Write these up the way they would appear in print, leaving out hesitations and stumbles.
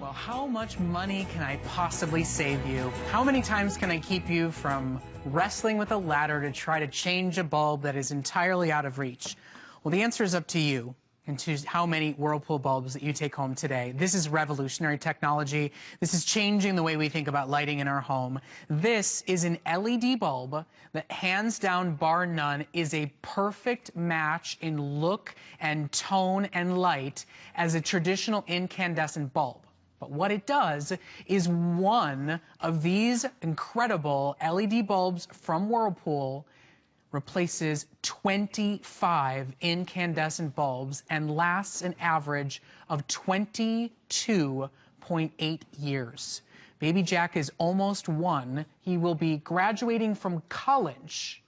Well, how much money can I possibly save you? How many times can I keep you from wrestling with a ladder to try to change a bulb that is entirely out of reach? Well, the answer is up to you and to how many Whirlpool bulbs that you take home today. This is revolutionary technology. This is changing the way we think about lighting in our home. This is an LED bulb that, hands down, bar none, is a perfect match in look and tone and light as a traditional incandescent bulb. But what it does is one of these incredible LED bulbs from Whirlpool replaces 25 incandescent bulbs and lasts an average of 22.8 years. Baby Jack is almost 1. He will be graduating from college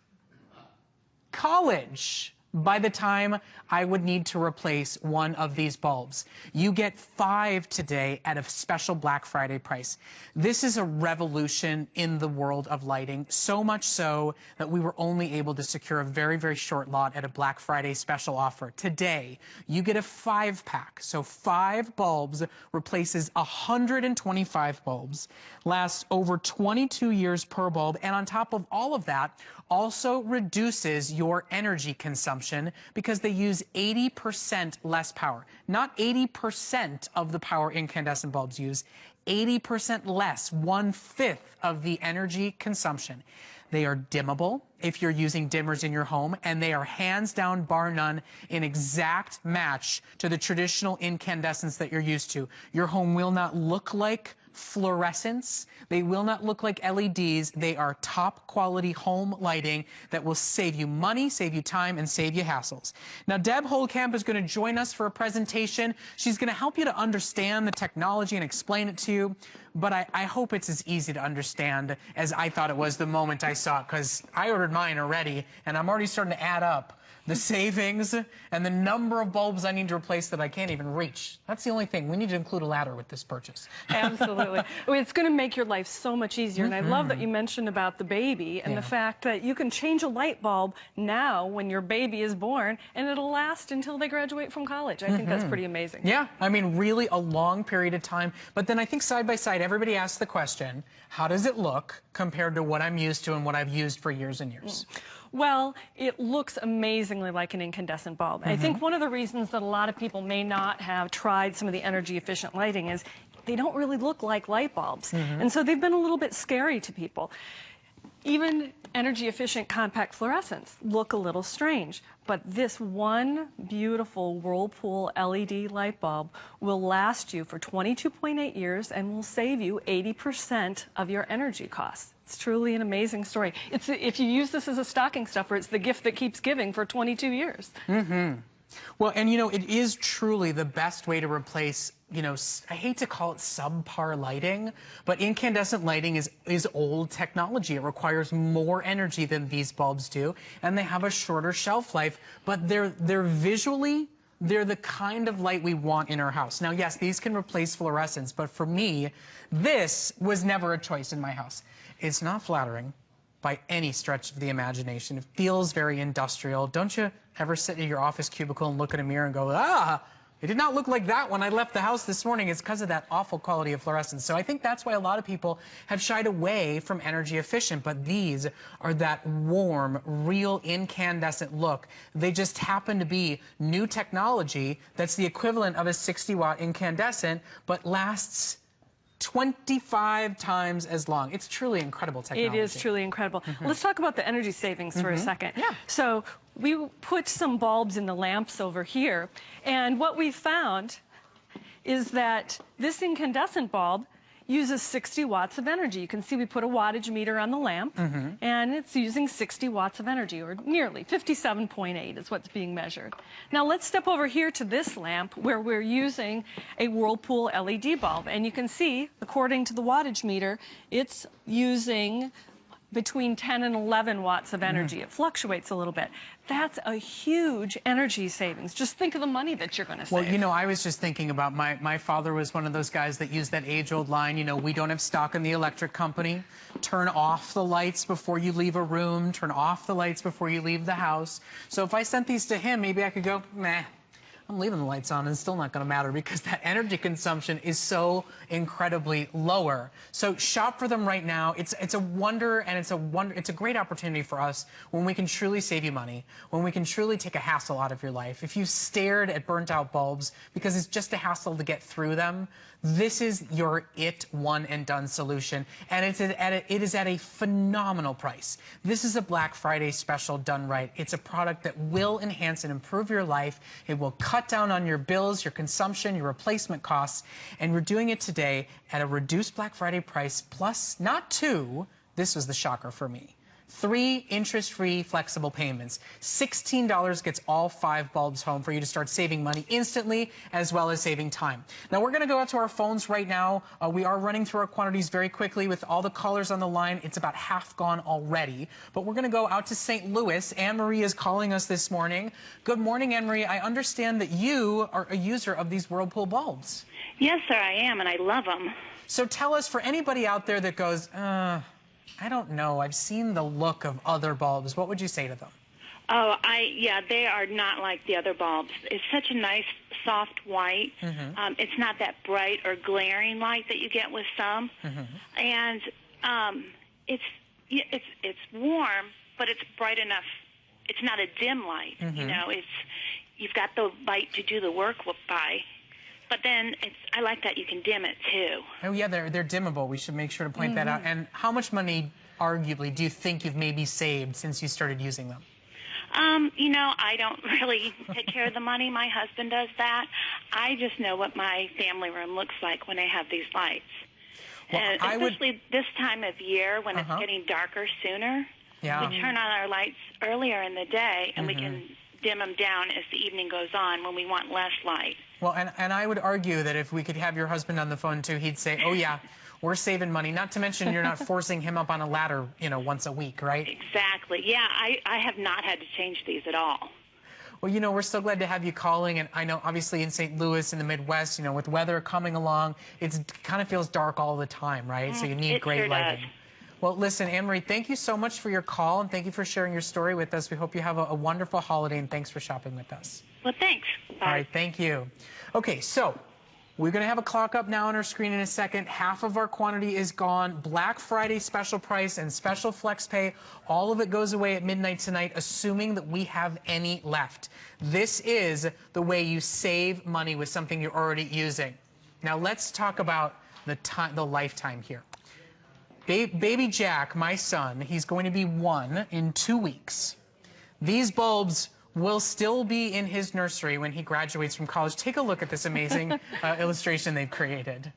by the time I would need to replace one of these bulbs. You get 5 today at a special Black Friday price. This is a revolution in the world of lighting, so much so that we were only able to secure a very, very short lot at a Black Friday special offer. Today, you get a 5-pack. So 5 bulbs replaces 125 bulbs, lasts over 22 years per bulb, and on top of all of that, also reduces your energy consumption because they use 80% less power. Not 80% of the power incandescent bulbs use, 80% less, 1/5 of the energy consumption. They are dimmable if you're using dimmers in your home, and they are hands down, bar none, an exact match to the traditional incandescents that you're used to. Your home will not look like fluorescence. They will not look like LEDs. They are top quality home lighting that will save you money, save you time, and save you hassles. Now, Deb Holtkamp is going to join us for a presentation. She's going to help you to understand the technology and explain it to you. But I hope it's as easy to understand as I thought it was the moment I saw it, because I ordered mine already, and I'm already starting to add up the savings and the number of bulbs I need to replace that I can't even reach. That's the only thing. We need to include a ladder with this purchase. Absolutely. It's going to make your life so much easier. And I love that you mentioned about the baby and the fact that you can change a light bulb now when your baby is born, and it'll last until they graduate from college. I think that's pretty amazing. Yeah, I mean, really a long period of time. But then I think side by side, everybody asks the question, how does it look compared to what I'm used to and what I've used for years and years? Well, it looks amazingly like an incandescent bulb. I think one of the reasons that a lot of people may not have tried some of the energy efficient lighting is they don't really look like light bulbs. And so they've been a little bit scary to people. Even energy efficient compact fluorescents look a little strange, but this one beautiful Whirlpool LED light bulb will last you for 22.8 years and will save you 80% of your energy costs. It's truly an amazing story. If you use this as a stocking stuffer, it's the gift that keeps giving for 22 years. Well, and you know, it is truly the best way to replace, you know, I hate to call it subpar lighting, but incandescent lighting is old technology. It requires more energy than these bulbs do, and they have a shorter shelf life, but they're visually, they're the kind of light we want in our house. Now, yes, these can replace fluorescence, but for me, this was never a choice in my house. It's not flattering by any stretch of the imagination. It feels very industrial. Don't you ever sit in your office cubicle and look in a mirror and go, it did not look like that when I left the house this morning. It's because of that awful quality of fluorescence. So I think that's why a lot of people have shied away from energy efficient, but these are that warm, real incandescent look. They just happen to be new technology that's the equivalent of a 60-watt incandescent, but lasts 25 times as long. It's truly incredible technology. It is truly incredible. Let's talk about the energy savings for a second. Yeah. So we put some bulbs in the lamps over here, and what we found is that this incandescent bulb uses 60 watts of energy. You can see we put a wattage meter on the lamp, and it's using 60 watts of energy, or nearly 57.8 is what's being measured. Now let's step over here to this lamp where we're using a Whirlpool LED bulb, and you can see, according to the wattage meter, it's using between 10 and 11 watts of energy. It fluctuates a little bit. That's a huge energy savings. Just think of the money that you're going to save. Well, you know, I was just thinking about my father was one of those guys that used that age-old line, you know, we don't have stock in the electric company. Turn off the lights before you leave a room. Turn off the lights before you leave the house. So if I sent these to him, maybe I could go, meh. I'm leaving the lights on and it's still not going to matter because that energy consumption is so incredibly lower. So shop for them right now. It's a wonder, and it's a great opportunity for us when we can truly save you money, when we can truly take a hassle out of your life. If you've stared at burnt out bulbs because it's just a hassle to get through them, this is your one and done solution, and it is at a phenomenal price. This is a Black Friday special done right. It's a product that will enhance and improve your life. It will cut down on your bills, your consumption, your replacement costs, and we're doing it today at a reduced Black Friday price plus not 2, this was the shocker for me, 3 interest-free flexible payments. $16 gets all 5 bulbs home for you to start saving money instantly as well as saving time. Now we're going to go out to our phones right now. We are running through our quantities very quickly with all the callers on the line. It's about half gone already. But we're going to go out to St. Louis. Anne-Marie is calling us this morning. Good morning, Anne-Marie. I understand that you are a user of these Whirlpool bulbs. Yes, sir, I am, and I love them. So tell us, for anybody out there that goes, I don't know, I've seen the look of other bulbs, what would you say to them? Oh, yeah, they are not like the other bulbs. It's such a nice, soft white. It's not that bright or glaring light that you get with some. And it's warm, but it's bright enough. It's not a dim light. You know, you've got the light to do the work by. But then I like that you can dim it too. Oh yeah, they're dimmable. We should make sure to point that out. And how much money, arguably, do you think you've maybe saved since you started using them? You know, I don't really take care of the money. My husband does that. I just know what my family room looks like when I have these lights. Well, and especially this time of year when it's getting darker sooner. Yeah. We turn on our lights earlier in the day, and we can dim them down as the evening goes on when we want less light. Well, and I would argue that if we could have your husband on the phone too, he'd say, oh yeah, we're saving money. Not to mention you're not forcing him up on a ladder, you know, once a week, right? Exactly. Yeah, I have not had to change these at all. Well, you know, we're so glad to have you calling, and I know obviously in St. Louis in the Midwest, you know, with weather coming along, it kind of feels dark all the time, right? So you need great lighting. Well, listen, Anne-Marie, thank you so much for your call, and thank you for sharing your story with us. We hope you have a wonderful holiday, and thanks for shopping with us. Well, thanks. Bye. All right, thank you. Okay, so we're going to have a clock up now on our screen in a second. Half of our quantity is gone. Black Friday special price and special flex pay, all of it goes away at midnight tonight, assuming that we have any left. This is the way you save money with something you're already using. Now, let's talk about the lifetime here. Baby Jack, my son, he's going to be 1 in 2 weeks. These bulbs will still be in his nursery when he graduates from college. Take a look at this amazing illustration they've created.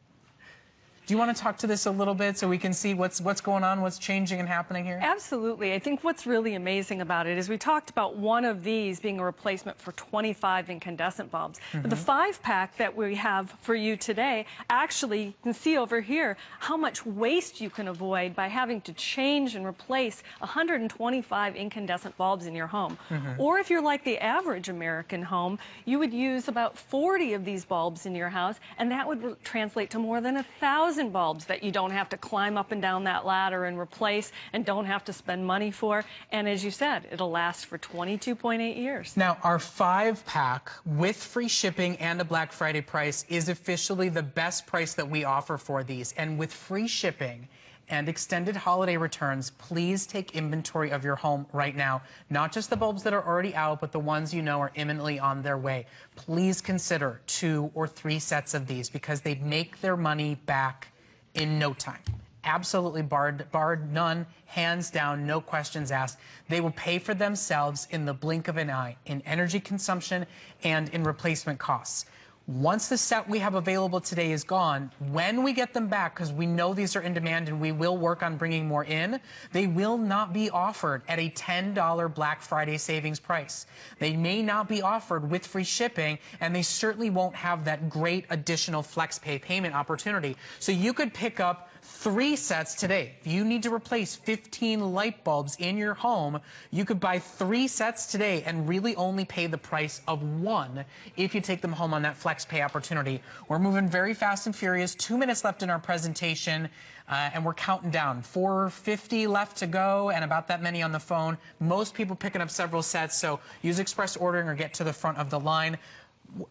Do you want to talk to this a little bit so we can see what's going on, what's changing and happening here? Absolutely. I think what's really amazing about it is we talked about one of these being a replacement for 25 incandescent bulbs. But the 5-pack that we have for you today, actually, you can see over here how much waste you can avoid by having to change and replace 125 incandescent bulbs in your home. Or if you're like the average American home, you would use about 40 of these bulbs in your house, and that would translate to more than 1,000 bulbs that you don't have to climb up and down that ladder and replace and don't have to spend money for. And as you said, it'll last for 22.8 years. Now, our 5-pack with free shipping and a Black Friday price is officially the best price that we offer for these. And with free shipping and extended holiday returns, please take inventory of your home right now. Not just the bulbs that are already out, but the ones you know are imminently on their way. Please consider 2 or 3 sets of these because they make their money back in no time. Absolutely barred none, hands down, no questions asked. They will pay for themselves in the blink of an eye in energy consumption and in replacement costs. Once the set we have available today is gone, when we get them back, because we know these are in demand and we will work on bringing more in, they will not be offered at a $10 Black Friday savings price. They may not be offered with free shipping, and they certainly won't have that great additional flex pay payment opportunity. So you could pick up 3 sets today. If you need to replace 15 light bulbs in your home, you could buy 3 sets today and really only pay the price of 1 if you take them home on that flex pay opportunity. We're moving very fast and furious. 2 minutes left in our presentation, and we're counting down. 450 left to go and about that many on the phone. Most people picking up several sets, so use express ordering or get to the front of the line.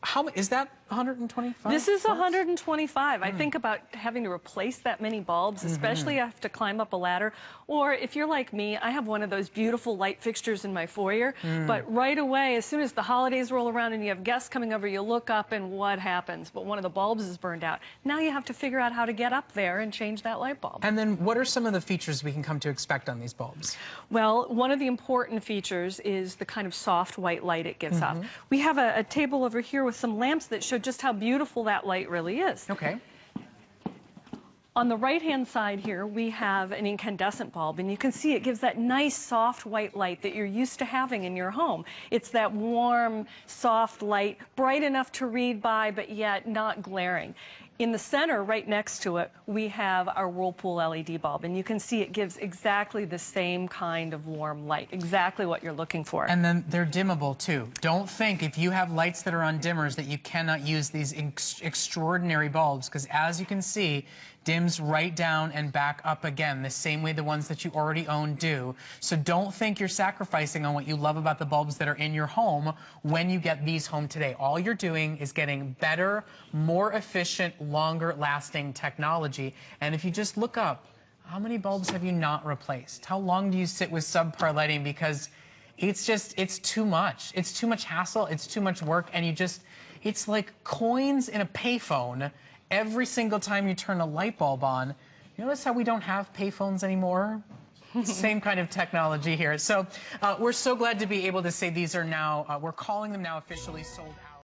How is that 125? This is 125. I think about having to replace that many bulbs, especially if I have to climb up a ladder. Or if you're like me, I have one of those beautiful light fixtures in my foyer. But right away, as soon as the holidays roll around and you have guests coming over, you look up and what happens? But one of the bulbs is burned out. Now you have to figure out how to get up there and change that light bulb. And then what are some of the features we can come to expect on these bulbs? Well, one of the important features is the kind of soft white light it gives off. We have a table over here with some lamps that show just how beautiful that light really is. Okay. On the right-hand side here, we have an incandescent bulb, and you can see it gives that nice soft white light that you're used to having in your home. It's that warm, soft light, bright enough to read by, but yet not glaring. In the center, right next to it, we have our Whirlpool LED bulb, and you can see it gives exactly the same kind of warm light, exactly what you're looking for. And then they're dimmable, too. Don't think if you have lights that are on dimmers that you cannot use these extraordinary bulbs, because as you can see, dims right down and back up again, the same way the ones that you already own do. So don't think you're sacrificing on what you love about the bulbs that are in your home when you get these home today. All you're doing is getting better, more efficient, longer lasting technology. And if you just look up, how many bulbs have you not replaced? How long do you sit with subpar lighting? Because it's too much. It's too much hassle. It's too much work. And it's like coins in a payphone. Every single time you turn a light bulb on. You notice how we don't have payphones anymore? Same kind of technology here. So we're so glad to be able to say these are now, we're calling them now officially sold out.